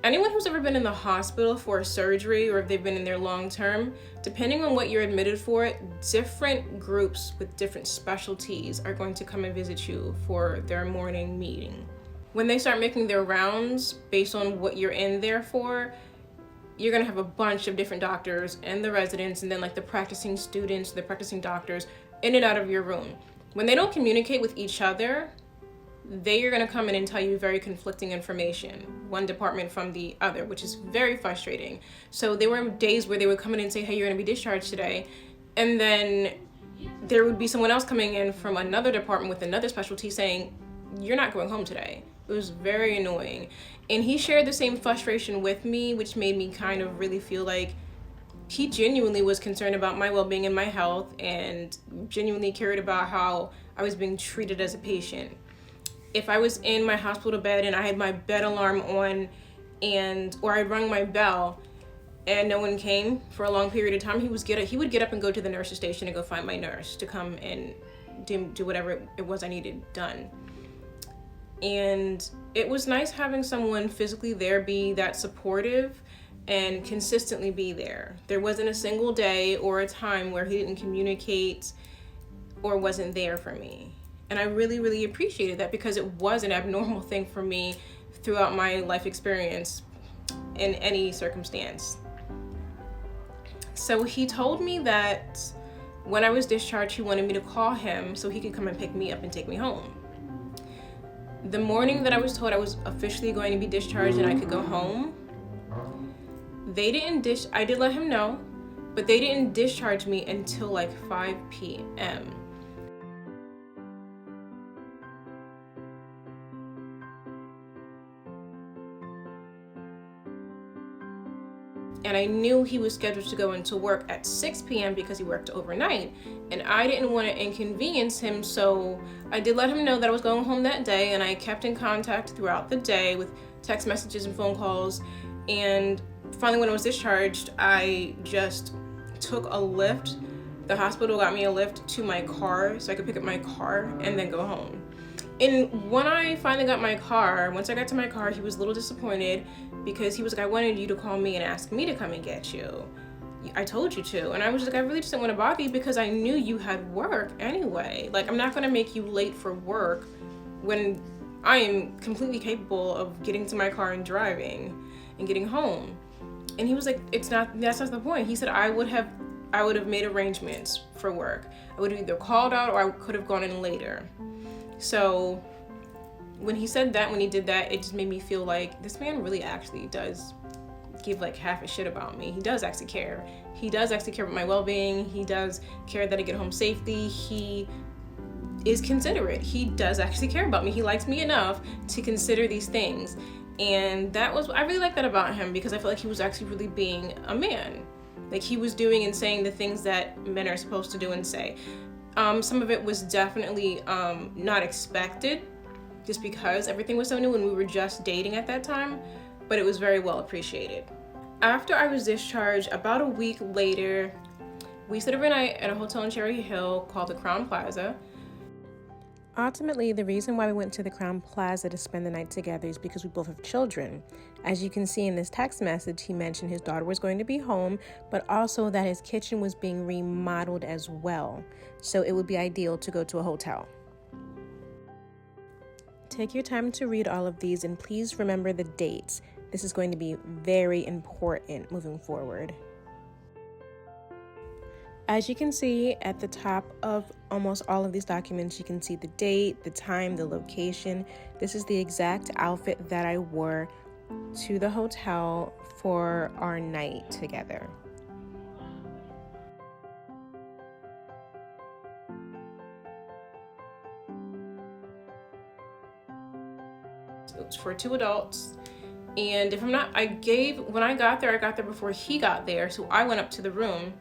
Anyone who's ever been in the hospital for a surgery, or if they've been in there long term, depending on what you're admitted for, different groups with different specialties are going to come and visit you for their morning meeting. When they start making their rounds based on what you're in there for, you're gonna have a bunch of different doctors and the residents, and then like the practicing students, the practicing doctors in and out of your room. When they don't communicate with each other, they are going to come in and tell you very conflicting information, one department from the other, which is very frustrating. So there were days where they would come in and say, hey, you're going to be discharged today. And then there would be someone else coming in from another department with another specialty saying, you're not going home today. It was very annoying. And he shared the same frustration with me, which made me kind of really feel like he genuinely was concerned about my well-being and my health, and genuinely cared about how I was being treated as a patient. If I was in my hospital bed and I had my bed alarm on, or I rung my bell and no one came for a long period of time, he would get up and go to the nurse's station and go find my nurse to come and do whatever it was I needed done. And it was nice having someone physically there be that supportive and consistently be there. There wasn't a single day or a time where he didn't communicate or wasn't there for me. And I really, really appreciated that, because it was an abnormal thing for me throughout my life experience in any circumstance. So he told me that when I was discharged, he wanted me to call him so he could come and pick me up and take me home. The morning that I was told I was officially going to be discharged and I could go home, I did let him know, but they didn't discharge me until like 5 p.m. And I knew he was scheduled to go into work at 6 p.m. because he worked overnight. And I didn't want to inconvenience him, so I did let him know that I was going home that day, and I kept in contact throughout the day with text messages and phone calls. And finally, when I was discharged, I just took a lift. The hospital got me a lift to my car so I could pick up my car and then go home. And when I finally got my car, once I got to my car, he was a little disappointed because he was like, I wanted you to call me and ask me to come and get you. I told you to. And I was like, I really just didn't want to bother you because I knew you had work anyway. Like, I'm not going to make you late for work when I am completely capable of getting to my car and driving and getting home. And he was like, that's not the point. He said, I would have made arrangements for work. I would have either called out or I could have gone in later. So when he did that, it just made me feel like this man really actually does give like half a shit about me. He does actually care. He does actually care about my well-being. He does care that I get home safely. He is considerate. He does actually care about me. He likes me enough to consider these things. And I really like that about him, because I feel like he was actually really being a man. Like, he was doing and saying the things that men are supposed to do and say. Some of it was definitely not expected, just because everything was so new and we were just dating at that time, but it was very well appreciated. After I was discharged, about a week later, we stayed overnight at a hotel in Cherry Hill called the Crowne Plaza. Ultimately, the reason why we went to the Crowne Plaza to spend the night together is because we both have children. As you can see in this text message, he mentioned his daughter was going to be home, but also that his kitchen was being remodeled as well. So it would be ideal to go to a hotel. Take your time to read all of these, and please remember the dates. This is going to be very important moving forward. As you can see at the top of almost all of these documents, you can see the date, the time, the location. This is the exact outfit that I wore to the hotel for our night together. It's for 2 adults. And when I got there before he got there. So I went up to the room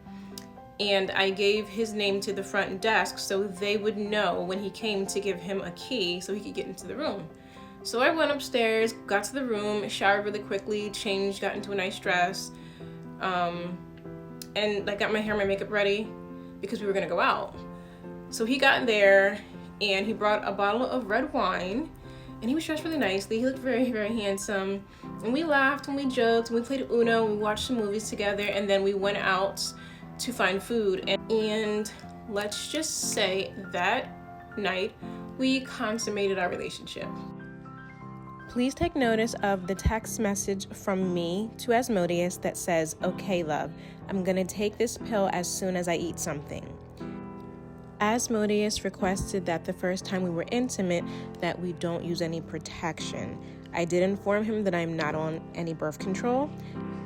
and I gave his name to the front desk so they would know when he came to give him a key so he could get into the room. So I went upstairs, got to the room, showered really quickly, changed, got into a nice dress, and I got my hair and my makeup ready because we were gonna go out. So he got there and he brought a bottle of red wine, and he was dressed really nicely. He looked very, very handsome, and we laughed and we joked and we played Uno and we watched some movies together, and then we went out to find food. And let's just say that night we consummated our relationship. Please take notice of the text message from me to Asmodeus that says, "Okay, love, I'm gonna take this pill as soon as I eat something." Asmodeus requested that the first time we were intimate that we don't use any protection. I did inform him that I'm not on any birth control,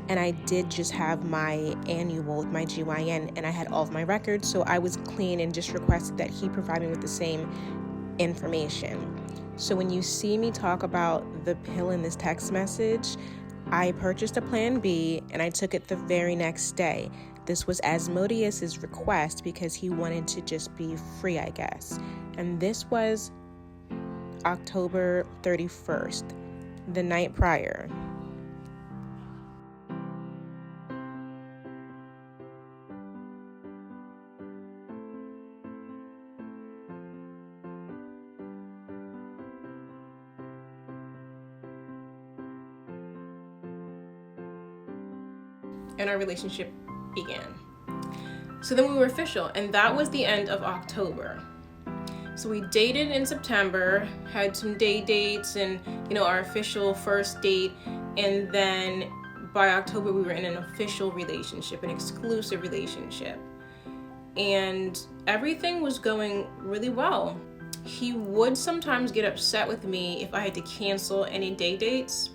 and I did just have my annual with my GYN, and I had all of my records, so I was clean, and just requested that he provide me with the same information. So when you see me talk about the pill in this text message, I purchased a Plan B and I took it the very next day. This was Asmodeus's request because he wanted to just be free, I guess. And this was October 31st, the night prior. And our relationship began. So then we were official, and that was the end of October. So we dated in September, had some day dates and, our official first date, and then by October we were in an official relationship, an exclusive relationship. And everything was going really well. He would sometimes get upset with me if I had to cancel any day dates.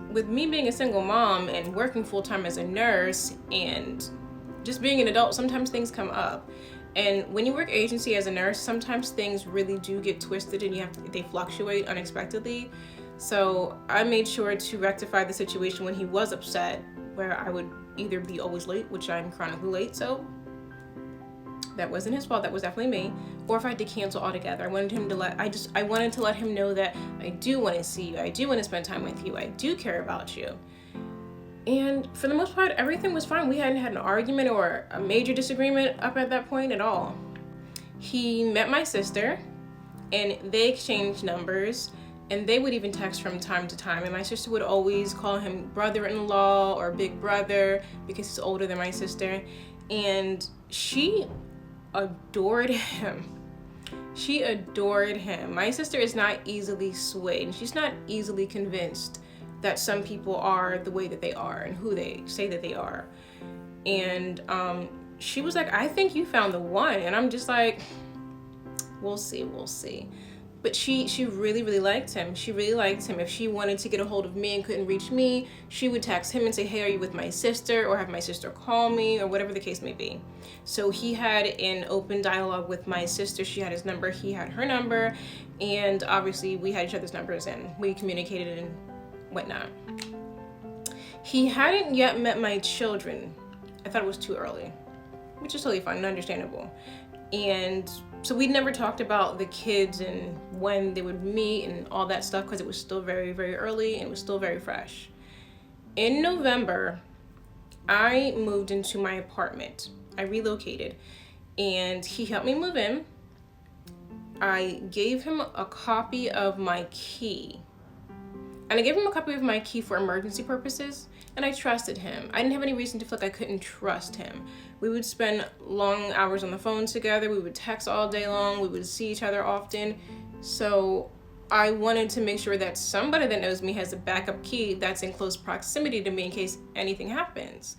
With me being a single mom and working full-time as a nurse and just being an adult, sometimes things come up. And when you work agency as a nurse, sometimes things really do get twisted and they fluctuate unexpectedly. So I made sure to rectify the situation when he was upset, where I would either be always late, which I'm chronically late, so that wasn't his fault, that was definitely me, or if I had to cancel altogether. I wanted to let him know that I do want to see you, I do want to spend time with you, I do care about you. And for the most part, everything was fine. We hadn't had an argument or a major disagreement up at that point at all. He met my sister, and they exchanged numbers, and they would even text from time to time. And my sister would always call him brother-in-law or big brother because he's older than my sister. And she adored him. She adored him. My sister is not easily swayed. She's not easily convinced that some people are the way that they are and who they say that they are. And she was like, "I think you found the one." And I'm just like, we'll see. But she really, really liked him. She really liked him. If she wanted to get a hold of me and couldn't reach me, she would text him and say, "Hey, are you with my sister?" or have my sister call me, or whatever the case may be. So he had an open dialogue with my sister. She had his number, he had her number, and obviously we had each other's numbers and we communicated and whatnot. He hadn't yet met my children. I thought it was too early, which is totally fine and understandable. And so we'd never talked about the kids and when they would meet and all that stuff because it was still very, very early and it was still very fresh. In November, I moved into my apartment. I relocated and he helped me move in. I gave him a copy of my key. And I gave him a copy of my key for emergency purposes, and I trusted him. I didn't have any reason to feel like I couldn't trust him. We would spend long hours on the phone together. We would text all day long. We would see each other often. So I wanted to make sure that somebody that knows me has a backup key that's in close proximity to me in case anything happens.